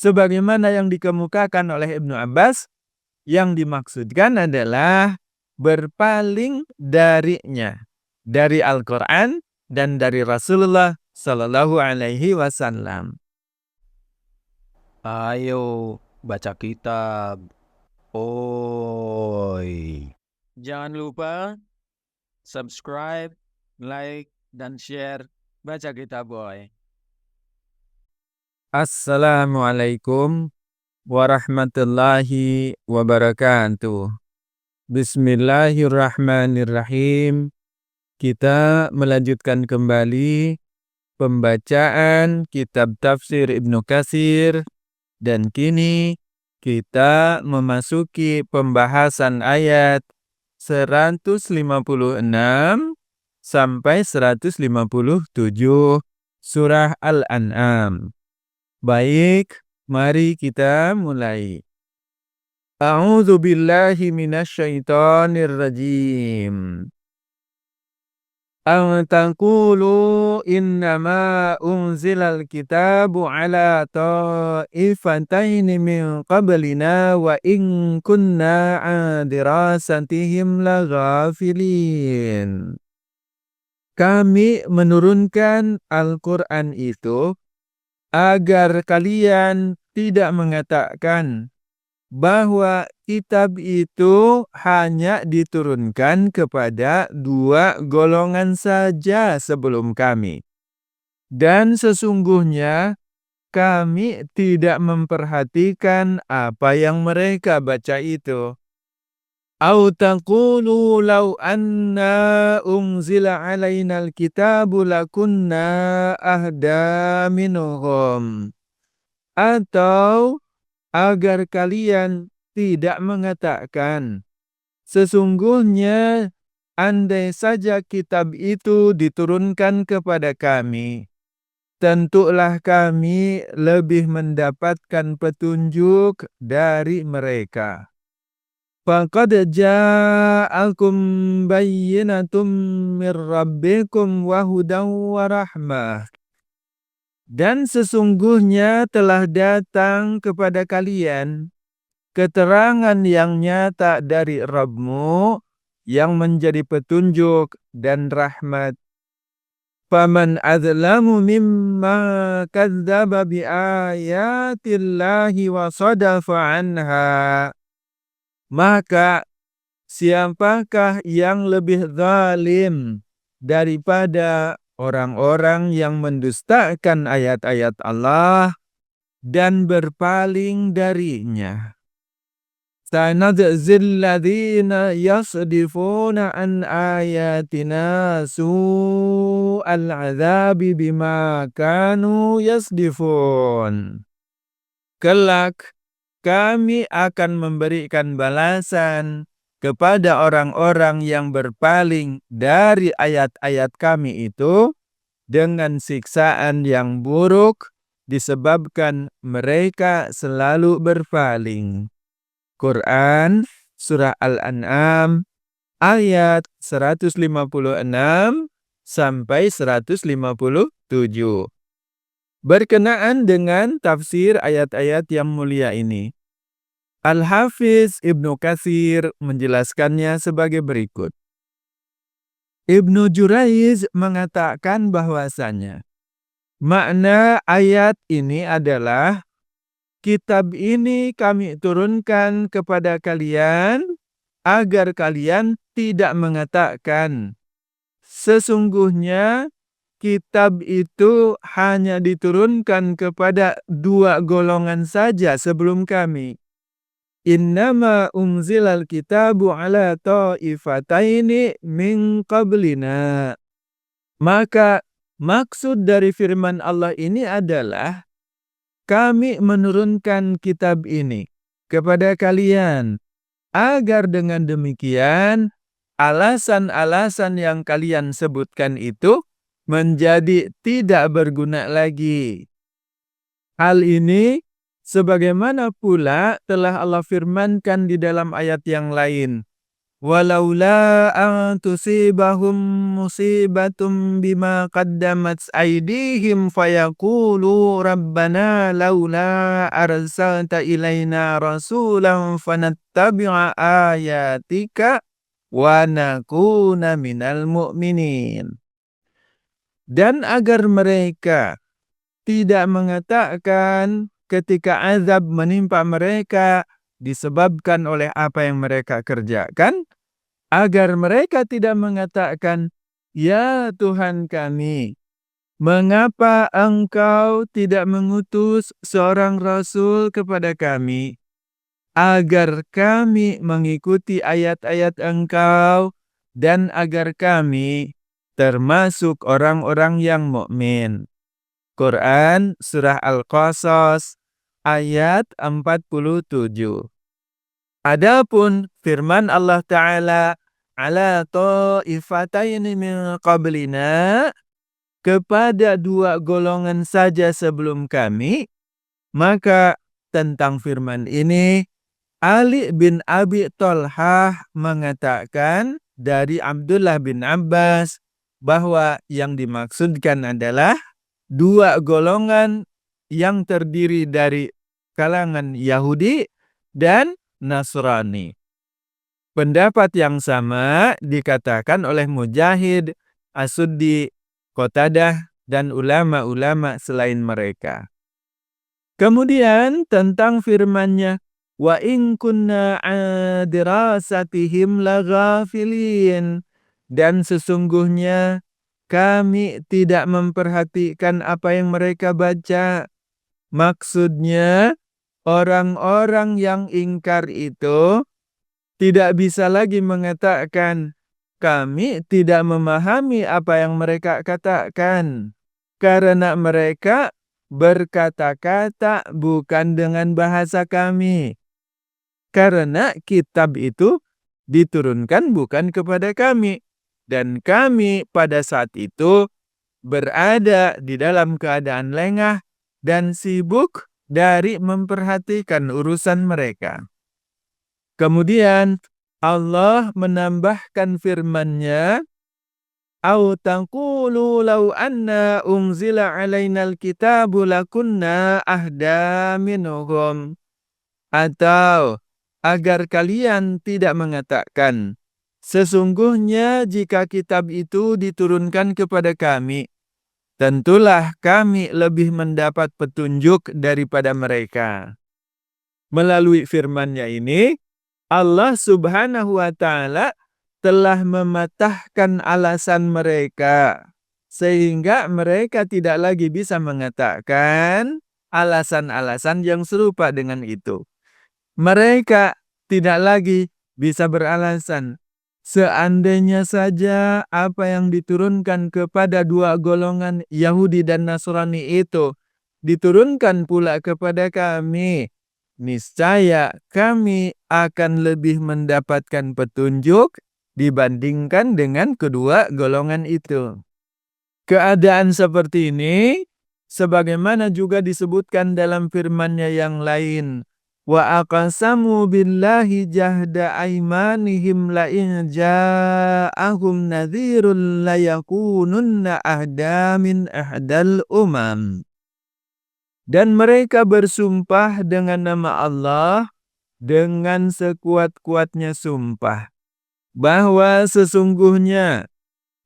Sebagaimana yang dikemukakan oleh Ibnu Abbas, yang dimaksudkan adalah berpaling darinya, dari Al-Quran dan dari Rasulullah Sallallahu Alaihi Wasallam. Ayo baca kitab. Oi. Jangan lupa subscribe, like, dan share Baca Kitab Boy. Assalamualaikum warahmatullahi wabarakatuh. Bismillahirrahmanirrahim. Kita melanjutkan kembali pembacaan kitab tafsir Ibnu Katsir, dan kini kita memasuki pembahasan ayat 156 sampai 157 surah Al-An'am. Baik, mari kita mulai. A'udzu billahi minasyaitonir rajim. An taqulu innama unzilal kitabu ala ta'ifataini min qablina wa in kunna an dirasatihim laghafilin. Kami menurunkan Al-Quran itu agar kalian tidak mengatakan bahwa kitab itu hanya diturunkan kepada dua golongan saja sebelum kami. Dan sesungguhnya kami tidak memperhatikan apa yang mereka baca itu. Au taqulu law anna unzila alainal kitabu lakunna ahda minhum. Atau agar kalian tidak mengatakan, sesungguhnya andai saja kitab itu diturunkan kepada kami, tentulah kami lebih mendapatkan petunjuk dari mereka. Faqad ja'akum bayyinatum mir rabbikum wa hudan wa rahmah. Dan sesungguhnya telah datang kepada kalian keterangan yang nyata dari Rabb-Mu yang menjadi petunjuk dan rahmat. Faman adzlamu mimma kadzdzaba biayatillahi wa sadafa anha. Maka siapakah yang lebih zalim daripada orang-orang yang mendustakan ayat-ayat Allah dan berpaling darinya? Sanadzil ladzina yasdifuna an ayatina su'al adzabi bima kanu yasdifun. Kelak kami akan memberikan balasan kepada orang-orang yang berpaling dari ayat-ayat kami itu dengan siksaan yang buruk disebabkan mereka selalu berpaling. Quran Surah Al-An'am ayat 156 sampai 157. Berkenaan dengan tafsir ayat-ayat yang mulia ini, Al-Hafiz Ibnu Katsir menjelaskannya sebagai berikut. Ibnu Jurayz mengatakan bahwasanya makna ayat ini adalah kitab ini kami turunkan kepada kalian agar kalian tidak mengatakan sesungguhnya kitab itu hanya diturunkan kepada dua golongan saja sebelum kami. Innama unzilal kitabu ala ta'ifataini min qablina. Maka maksud dari firman Allah ini adalah kami menurunkan kitab ini kepada kalian agar dengan demikian alasan-alasan yang kalian sebutkan itu menjadi tidak berguna lagi. Hal ini sebagaimana pula telah Allah firmankan di dalam ayat yang lain. walaula an tusibahum musibatum bima qaddamat aydihim fayaqulu rabbana laula arsalta ilaina rasulan fanattabi'a ayatika wa nakuna minal mu'minin. Dan agar mereka tidak mengatakan ketika azab menimpa mereka disebabkan oleh apa yang mereka kerjakan, agar mereka tidak mengatakan, "Ya Tuhan kami, mengapa Engkau tidak mengutus seorang rasul kepada kami, agar kami mengikuti ayat-ayat Engkau dan agar kami termasuk orang-orang yang mukmin." Quran Surah Al-Qasas ayat 47. Adapun firman Allah Ta'ala, ala ta'ifataini min qablina, kepada dua golongan saja sebelum kami, maka tentang firman ini Ali bin Abi Thalhah mengatakan dari Abdullah bin Abbas bahwa yang dimaksudkan adalah dua golongan yang terdiri dari kalangan Yahudi dan Nasrani. Pendapat yang sama dikatakan oleh Mujahid, As-Suddi, Qatadah, dan ulama-ulama selain mereka. Kemudian tentang firman-Nya, wa in kunna adirasatihim laghafilin, dan sesungguhnya kami tidak memperhatikan apa yang mereka baca. Maksudnya, orang-orang yang ingkar itu tidak bisa lagi mengatakan, kami tidak memahami apa yang mereka katakan. Karena mereka berkata-kata bukan dengan bahasa kami. Karena kitab itu diturunkan bukan kepada kami. Dan kami pada saat itu berada di dalam keadaan lengah dan sibuk dari memperhatikan urusan mereka. Kemudian Allah menambahkan firman-Nya, "Au taqulu law anna unzila 'alainal kitabu lakunna ahda minhum." Atau agar kalian tidak mengatakan, sesungguhnya jika kitab itu diturunkan kepada kami, tentulah kami lebih mendapat petunjuk daripada mereka. Melalui firman-Nya ini, Allah Subhanahu wa Ta'ala telah mematahkan alasan mereka, sehingga mereka tidak lagi bisa mengatakan alasan-alasan yang serupa dengan itu. Mereka tidak lagi bisa beralasan, seandainya saja apa yang diturunkan kepada dua golongan Yahudi dan Nasrani itu diturunkan pula kepada kami, niscaya kami akan lebih mendapatkan petunjuk dibandingkan dengan kedua golongan itu. Keadaan seperti ini sebagaimana juga disebutkan dalam firman-Nya yang lain, wa aqsamu billahi jahda aymanihim la in ja'ahum nadhirun layakununna ahda min ahdal umam. Dan mereka bersumpah dengan nama Allah dengan sekuat-kuatnya sumpah, bahwa sesungguhnya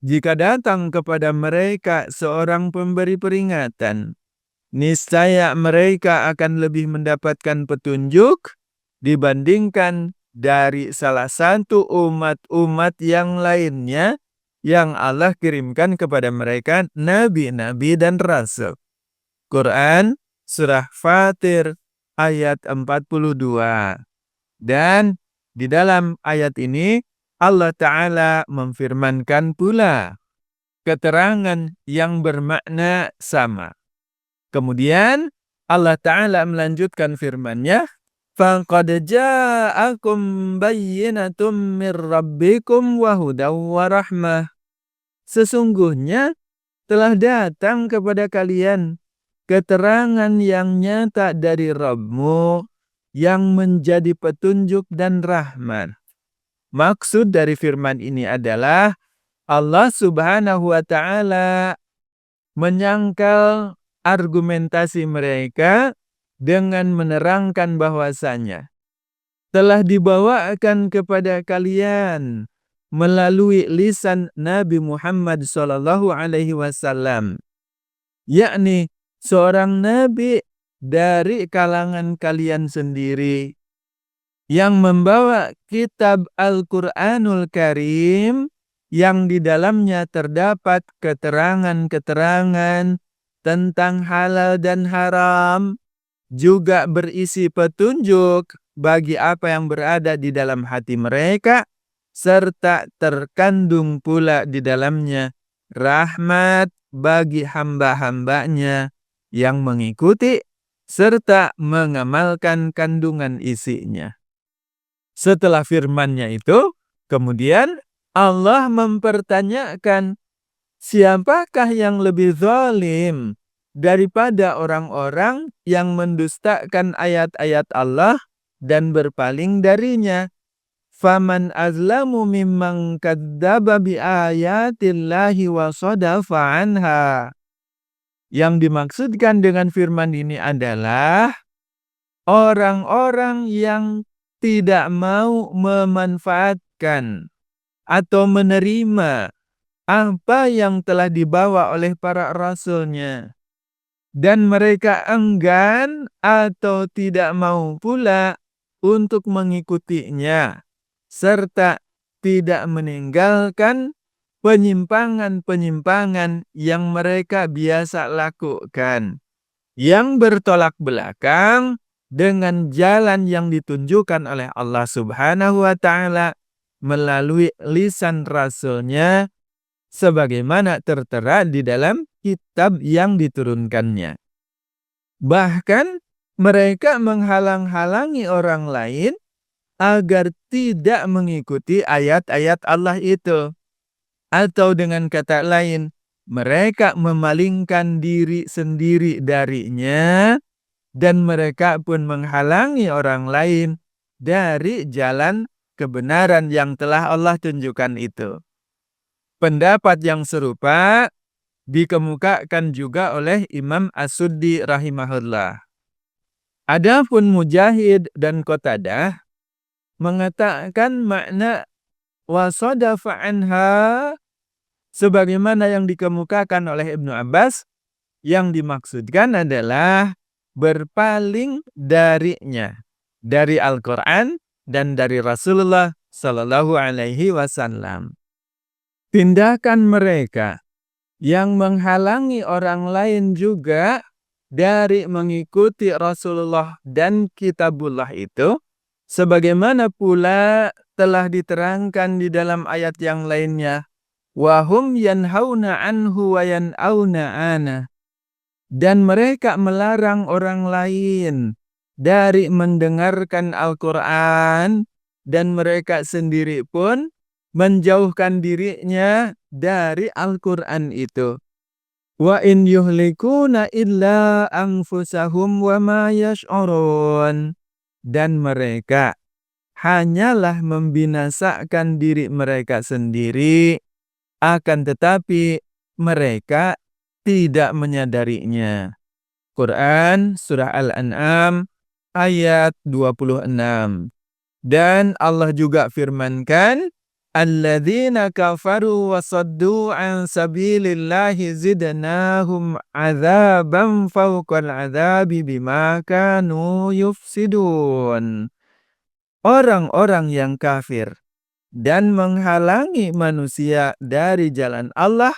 jika datang kepada mereka seorang pemberi peringatan, niscaya mereka akan lebih mendapatkan petunjuk dibandingkan dari salah satu umat-umat yang lainnya yang Allah kirimkan kepada mereka nabi-nabi dan rasul. Quran Surah Fatir ayat 42. Dan di dalam ayat ini Allah Ta'ala memfirmankan pula keterangan yang bermakna sama. Kemudian Allah Ta'ala melanjutkan firman-Nya, faqad ja'akum bayyinatum mir rabbikum wa hudaw wa rahmah. Sesungguhnya telah datang kepada kalian keterangan yang nyata dari Rabb-Mu yang menjadi petunjuk dan rahmat. Maksud dari firman ini adalah Allah Subhanahu wa Ta'ala menyangkal argumentasi mereka dengan menerangkan bahwasanya telah dibawakan kepada kalian melalui lisan Nabi Muhammad SAW, yakni seorang nabi dari kalangan kalian sendiri yang membawa kitab Al-Quranul Karim yang di dalamnya terdapat keterangan-keterangan tentang halal dan haram, juga berisi petunjuk bagi apa yang berada di dalam hati mereka, serta terkandung pula di dalamnya rahmat bagi hamba-hambanya yang mengikuti serta mengamalkan kandungan isinya. Setelah firman-Nya itu, kemudian Allah mempertanyakan, siapakah yang lebih zalim daripada orang-orang yang mendustakan ayat-ayat Allah dan berpaling darinya? Faman azlamu mimman kadzdzaba biayatillahi wa shadafa anha. Yang dimaksudkan dengan firman ini adalah orang-orang yang tidak mau memanfaatkan atau menerima apa yang telah dibawa oleh para rasulnya, dan mereka enggan atau tidak mau pula untuk mengikutinya, serta tidak meninggalkan penyimpangan-penyimpangan yang mereka biasa lakukan, yang bertolak belakang dengan jalan yang ditunjukkan oleh Allah Subhanahu wa Ta'ala melalui lisan Rasul-Nya sebagaimana tertera di dalam kitab yang diturunkannya. Bahkan mereka menghalang-halangi orang lain agar tidak mengikuti ayat-ayat Allah itu. Atau dengan kata lain, mereka memalingkan diri sendiri darinya, dan mereka pun menghalangi orang lain dari jalan kebenaran yang telah Allah tunjukkan itu. Pendapat yang serupa dikemukakan juga oleh Imam As-Suddi rahimahullah. Adapun Mujahid dan Qatadah mengatakan makna wasadafa anha sebagaimana yang dikemukakan oleh Ibnu Abbas, yang dimaksudkan adalah berpaling darinya, dari Al-Quran dan dari Rasulullah Sallallahu Alaihi Wasallam. Tindakan mereka yang menghalangi orang lain juga dari mengikuti Rasulullah dan Kitabullah itu, sebagaimana pula telah diterangkan di dalam ayat yang lainnya, wahum yanhauna anhu wa yan'auna ana. Dan mereka melarang orang lain dari mendengarkan Al-Quran, dan mereka sendiri pun menjauhkan dirinya dari Al-Quran itu. Wa in yuhlikuna illa anfusahum wa ma yash'urun. Dan mereka hanyalah membinasakan diri mereka sendiri, akan tetapi mereka tidak menyadarinya. Quran Surah Al-An'am ayat 26. Dan Allah juga firmankan, alladzina kafaru wa saddu an sabilillahi zidnahum adzaban fawqal adzabi bima kanu yufsidun. Orang-orang yang kafir dan menghalangi manusia dari jalan Allah,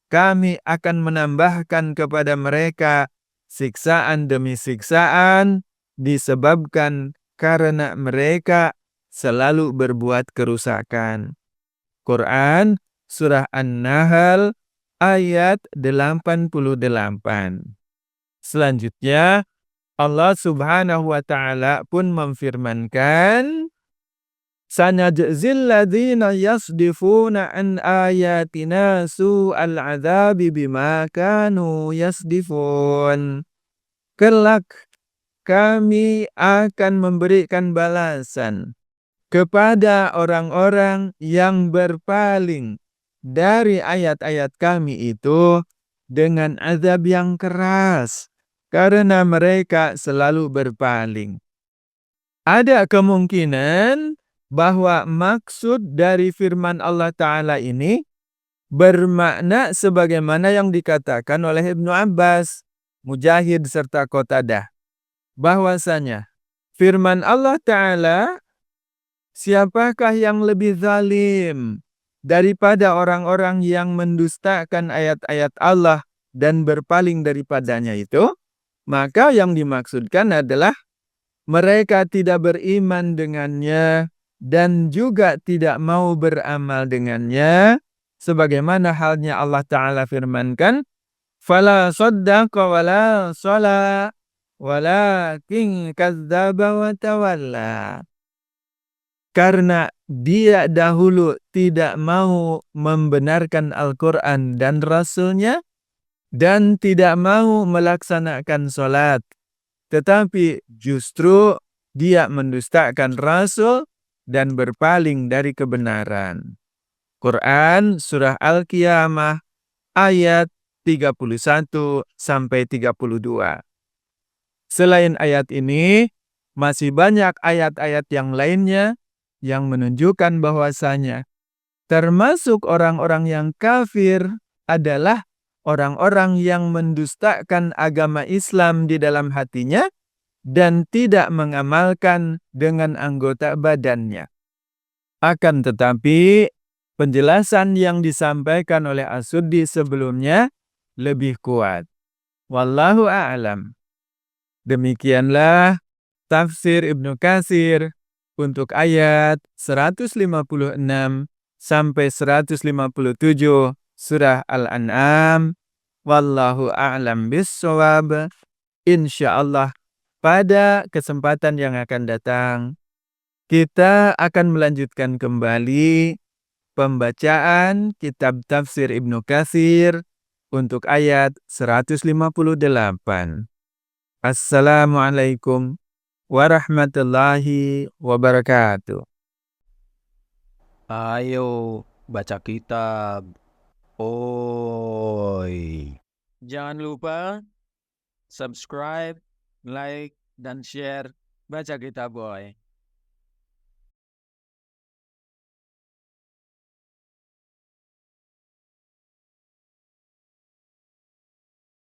kami akan menambahkan kepada mereka siksaan demi siksaan disebabkan karena mereka selalu berbuat kerusakan. Quran Surah An-Nahl ayat 88. Selanjutnya Allah Subhanahu wa Ta'ala pun memfirmankan, sanajzil ladzina yasdifuna an ayatina su'al adzabi bima kanu yasdifun. Kelak kami akan memberikan balasan kepada orang-orang yang berpaling dari ayat-ayat kami itu dengan azab yang keras, karena mereka selalu berpaling. Ada kemungkinan bahwa maksud dari firman Allah Ta'ala ini bermakna sebagaimana yang dikatakan oleh Ibnu Abbas, Mujahid, serta Qatadah. Bahwasanya firman Allah Ta'ala, siapakah yang lebih zalim daripada orang-orang yang mendustakan ayat-ayat Allah dan berpaling daripadanya itu? Maka yang dimaksudkan adalah mereka tidak beriman dengannya dan juga tidak mau beramal dengannya. Sebagaimana halnya Allah Ta'ala firmankan, "Fala saddaqa wa la shala, walakin kadzdzaba wa tawalla." Karena dia dahulu tidak mau membenarkan Al-Quran dan Rasulnya, dan tidak mau melaksanakan sholat, tetapi justru dia mendustakan Rasul dan berpaling dari kebenaran. Quran Surah Al-Qiyamah ayat 31 sampai 32. Selain ayat ini, masih banyak ayat-ayat yang lainnya yang menunjukkan bahwasanya termasuk orang-orang yang kafir adalah orang-orang yang mendustakan agama Islam di dalam hatinya dan tidak mengamalkan dengan anggota badannya. Akan tetapi, penjelasan yang disampaikan oleh As-Suddi sebelumnya lebih kuat. Wallahu a'lam. Demikianlah tafsir Ibnu Katsir untuk ayat 156 sampai 157 surah Al-An'am. Wallahu a'lam bissawab. Insyaallah pada kesempatan yang akan datang kita akan melanjutkan kembali pembacaan kitab tafsir Ibnu Katsir untuk ayat 158. Assalamualaikum warahmatullahi wabarakatuh. Ayo baca kitab. Oi. Jangan lupa subscribe, like, dan share Baca Kitab Boy.